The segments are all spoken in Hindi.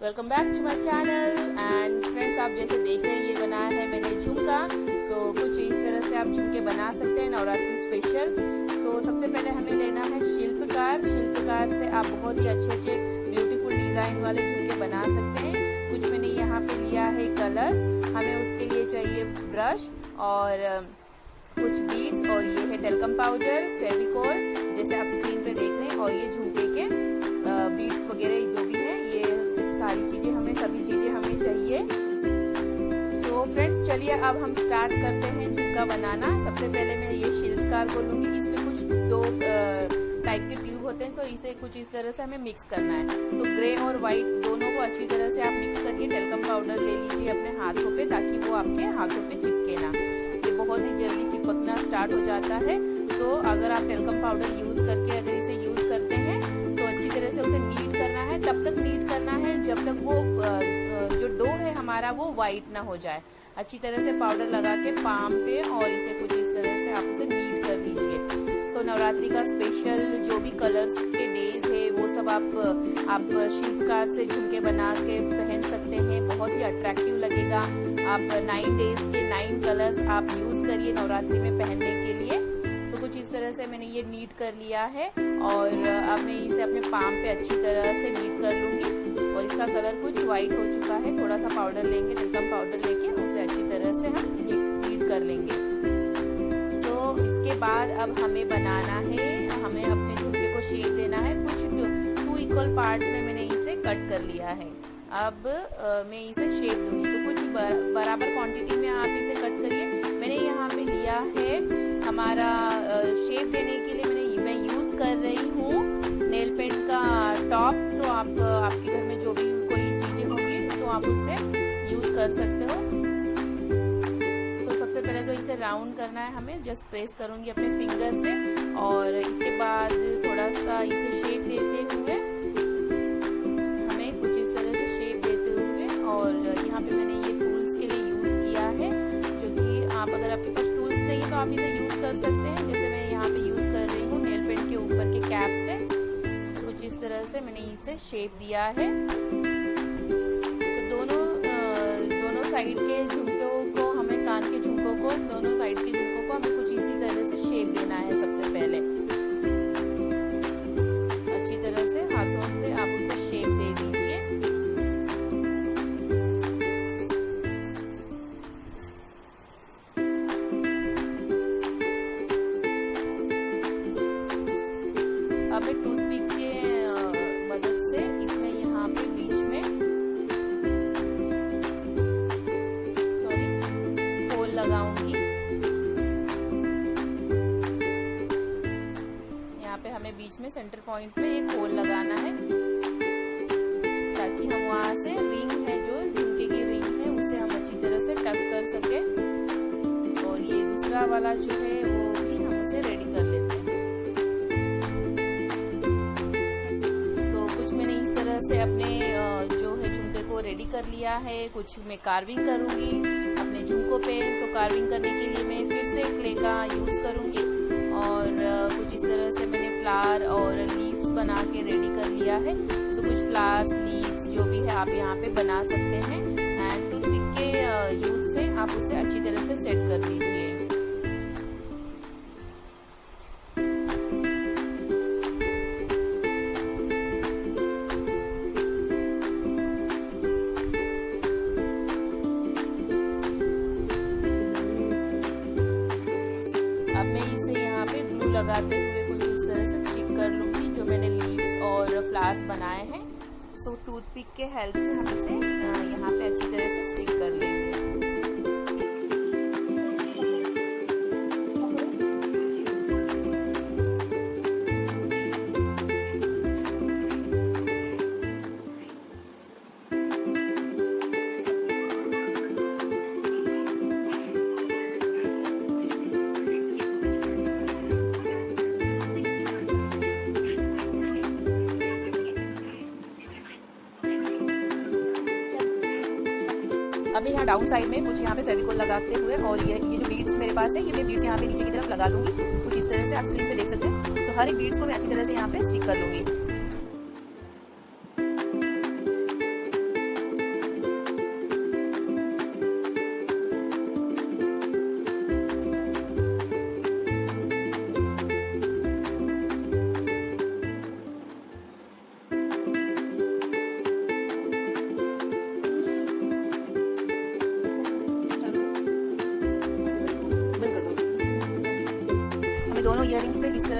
Welcome back to my channel and friends, आप जैसे देख रहे हैं ये बनाया है मैंने झुमका। कुछ इस तरह से आप झुमके बना सकते हैं नवरात्रि स्पेशल। सबसे पहले हमें लेना है शिल्पकार से आप बहुत ही अच्छे ब्यूटीफुल डिजाइन वाले झुमके बना सकते हैं। कुछ मैंने यहाँ पे लिया है कलर्स, हमें उसके लिए चाहिए ब्रश और कुछ बीड्स और ये है टेल्कम पाउडर, फेविकोल जैसे आप स्क्रीन पे देख रहे हैं, और ये झुमके के बीड्स वगैरह जो भी है, ये सारी चीजें सभी चीजें हमें चाहिए। फ्रेंड्स चलिए अब हम स्टार्ट करते हैं झुमका बनाना। सबसे पहले मैं ये शिल्पकार को लूंगी, इसमें कुछ दो टाइप के ट्यूब होते हैं, इसे कुछ इस तरह से हमें मिक्स करना है। ग्रे और व्हाइट दोनों को अच्छी तरह से आप मिक्स करके टेल्कम पाउडर ले लीजिए अपने हाथों पे, ताकि वो आपके हाथों पे चिपके ना। ये बहुत ही जल्दी चिपकना स्टार्ट हो जाता है। अगर आप टेल्कम पाउडर यूज करके अगर इसे यूज करते हैं तो अच्छी तरह से उसे नीट करना है। तब तक नीट करना है जब तक वो जो डो है हमारा वो व्हाइट ना हो जाए। अच्छी तरह से पाउडर लगा के पाम पे और इसे कुछ इस तरह से आप उसे नीट कर लीजिए। नवरात्रि का स्पेशल जो भी कलर्स के डेज है वो सब आप शिल्पकार से झुमके बना के पहन सकते हैं, बहुत ही अट्रैक्टिव लगेगा। आप 9 डेज के 9 कलर्स आप यूज करिए नवरात्रि में पहनने के लिए। कुछ इस तरह से मैंने ये नीट कर लिया है और अब मैं इसे अपने पाम पे अच्छी तरह से नीट कर लूंगी। और इसका कलर कुछ व्हाइट हो चुका है, थोड़ा सा पाउडर लेंगे, टेल्कम पाउडर लेके उसे अच्छी तरह से हम नीट कर लेंगे। इसके बाद अब हमें बनाना है, हमें अपने झुमके को शेप देना है। कुछ 2 इक्वल पार्ट्स में मैंने इसे कट कर लिया है। अब मैं इसे शेप दूंगी, तो कुछ बराबर क्वांटिटी में आप इसे कट करिए। मैंने यहाँ पे लिया है हमारा शेप देने के लिए मैं यूज कर रही हूँ नेल पेंट का टॉप। तो आप आपके घर में जो भी कोई चीजें होंगी तो आप उससे यूज कर सकते हो। सबसे पहले तो इसे राउंड करना है, हमें जस्ट प्रेस करूंगी अपने फिंगर से, और इसके बाद थोड़ा सा इसे शेप देते हुए हमें कुछ इस तरह से शेप देते हुए, और यहाँ पे मैंने ये टूल्स के लिए यूज किया है, जो कि आप अगर आपके पास टूल्स नहीं है तो आप इसे यूज कर सकते हैं। जैसे मैं यहाँ पे यूज कर रही हूँ नेल पेंट के ऊपर के कैप से। कुछ इस तरह से मैंने इसे शेप दिया है। दोनों साइड के झुमकों को हमें, कान के झुमकों को, दोनों साइड के झुमकों को हमें कुछ इसी तरह से शेप देना है। सबसे पहले अच्छी तरह से हाथों से आप उसे शेप दे दीजिए। अब मैं टूथपिक के मदद से इसमें यहाँ पे बीच में होल लगाऊंगी। यहाँ पे हमें बीच में सेंटर पॉइंट में एक होल लगाना है, ताकि हम वहां से रिंग है, जो झुमके की रिंग है, उसे हम अच्छी तरह से टक कर सके। और ये दूसरा वाला जो है वो भी हम उसे रेडी कर लेते हैं। से अपने जो है झुमके को रेडी कर लिया है। कुछ मैं कार्विंग करूंगी अपने झुमकों पे, तो कार्विंग करने के लिए मैं फिर से क्ले का यूज करूंगी। और कुछ इस तरह से मैंने फ्लावर और लीव्स बना के रेडी कर लिया है। कुछ फ्लावर्स, लीव्स जो भी है आप यहाँ पे बना सकते हैं, एंड टूथपिक के यूज से आप उसे अच्छी तरह से सेट कर दीजिए। अब मैं इसे यहाँ पे ग्लू लगाते हुए कुछ इस तरह से स्टिक कर लूंगी, जो मैंने लीव्स और फ्लावर्स बनाए हैं। टूथपिक के हेल्प से हम इसे यहाँ पे अच्छी तरह से स्टिक कर लेंगे। अभी यहाँ डाउन साइड में कुछ यहाँ पे फेविकोल लगाते हुए, और ये जो बीड्स मेरे पास है, ये मैं बीड्स यहाँ पे नीचे की तरफ लगा लूंगी। कुछ इस तरह से आप स्क्रीन पे देख सकते हैं। हर एक बीड्स को मैं अच्छी तरह से यहाँ पे स्टिक कर लूंगी।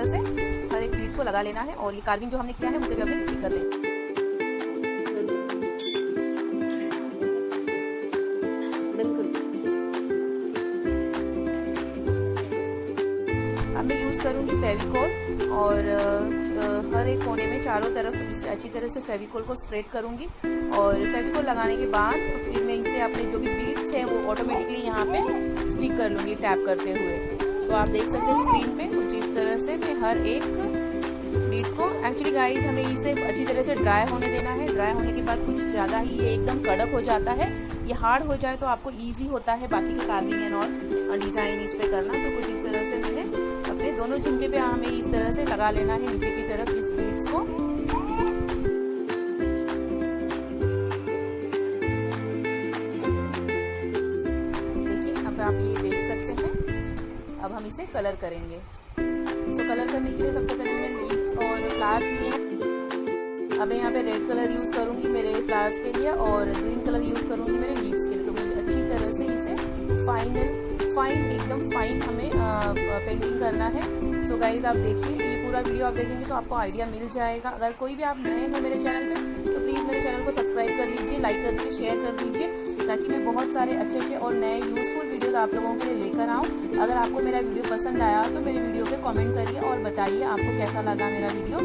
से हर एक बीड्स को लगा लेना है और ये कार्विंग जो हमने किया है उसे भी अपने स्टिक कर लें। अब मैं यूज़ करूँगी फेविकोल और हर एक कोने में चारों तरफ इसे अच्छी तरह से फेविकोल को स्प्रेड करूँगी और फेविकोल लगाने के बाद फिर मैं इसे अपने जो भी बीड्स हैं वो ऑटोमेटिकली यहाँ पे स्टिक कर लूँगी टैप करते हुए। सो आप देख सकते हैं स्क्रीन पे कुछ इस तरह से मैं हर एक बीड्स को, एक्चुअली गाइस हमें इसे अच्छी तरह से ड्राई होने देना है। ड्राई होने के बाद कुछ ज़्यादा ही ये एकदम कड़क हो जाता है, ये हार्ड हो जाए तो आपको ईजी होता है बाकी का कार्विंग एंड और डिज़ाइन इस पर करना। तो कुछ इस तरह से मैंने अपने दोनों झुमके पे हमें इस तरह से लगा लेना है नीचे की तरफ इस बीड्स को। देखिए अब आप ये देख सकते हैं। अब हम इसे कलर करेंगे। सो कलर करने के लिए सबसे पहले मैंने लीव्स और फ्लावर्स लिए हैं। अब मैं यहाँ पे रेड कलर यूज़ करूँगी मेरे फ्लावर्स के लिए और ग्रीन कलर यूज़ करूँगी मेरे लीव्स के लिए। तो मुझे अच्छी तरह से इसे एकदम फाइन हमें पेंटिंग करना है। सो गाइज आप देखिए, ये पूरा वीडियो आप देखेंगे तो आपको आइडिया मिल जाएगा। अगर कोई भी आप नए हो मेरे चैनल पे तो प्लीज़ मेरे चैनल को सब्सक्राइब कर लीजिए, लाइक कर दीजिए, शेयर कर दीजिए ताकि मैं बहुत सारे अच्छे और नए यूज़फुल वीडियोस आप लोगों के लिए लेकर आऊँ। अगर आपको मेरा वीडियो पसंद आया तो मेरे वीडियो पे कमेंट करिए और बताइए आपको कैसा लगा मेरा वीडियो।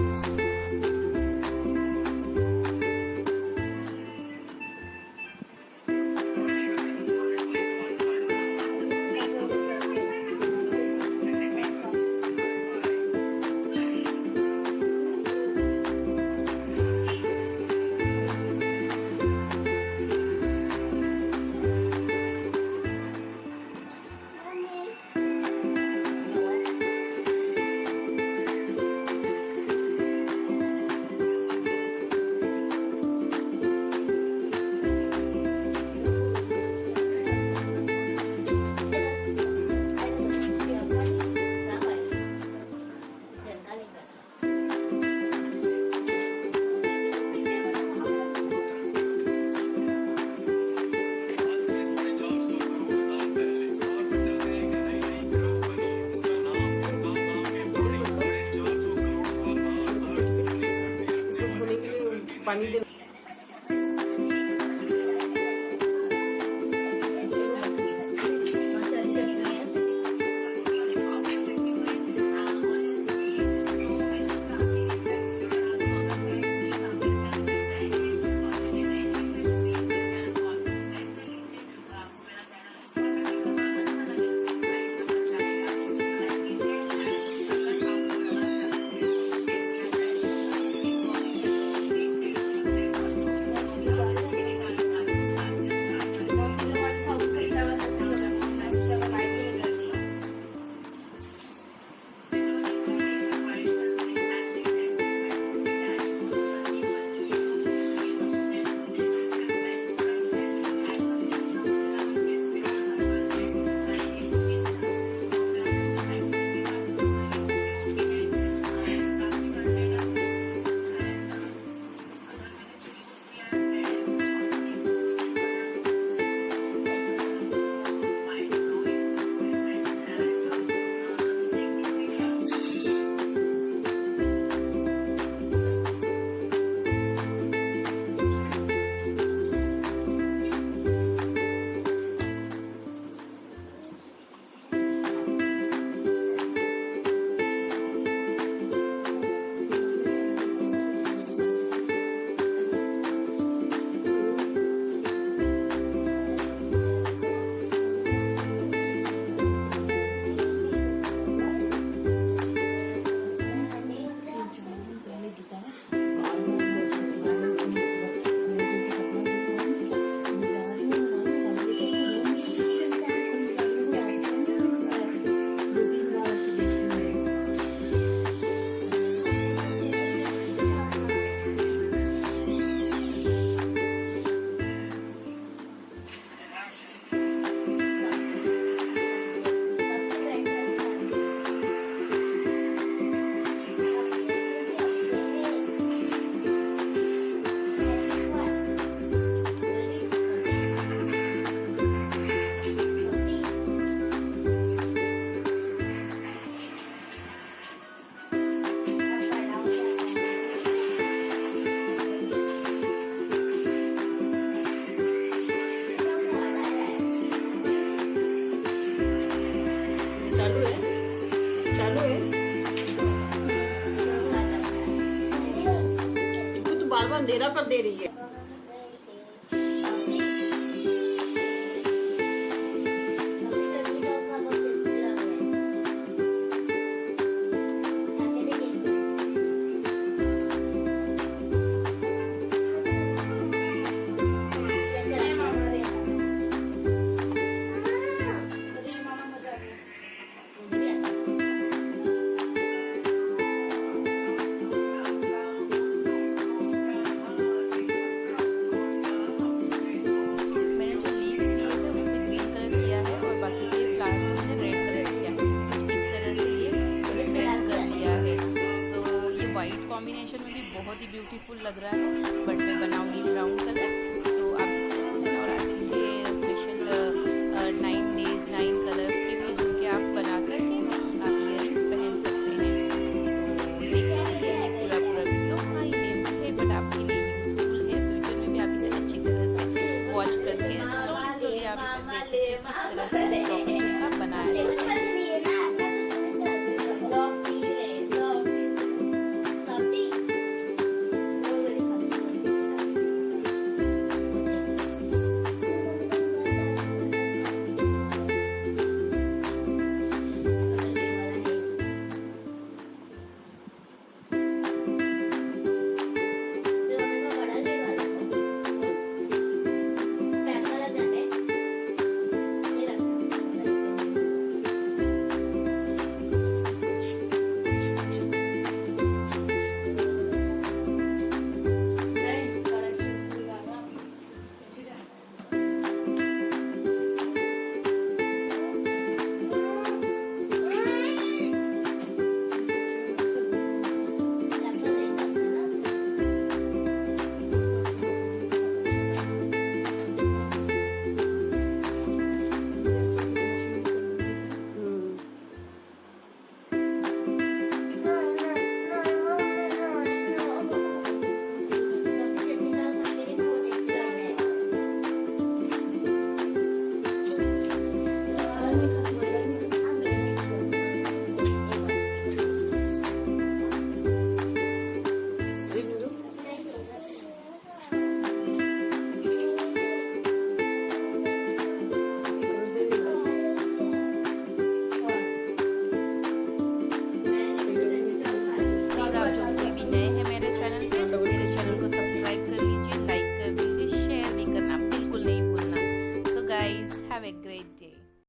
पानी दे अंधेरा कर दे रही है।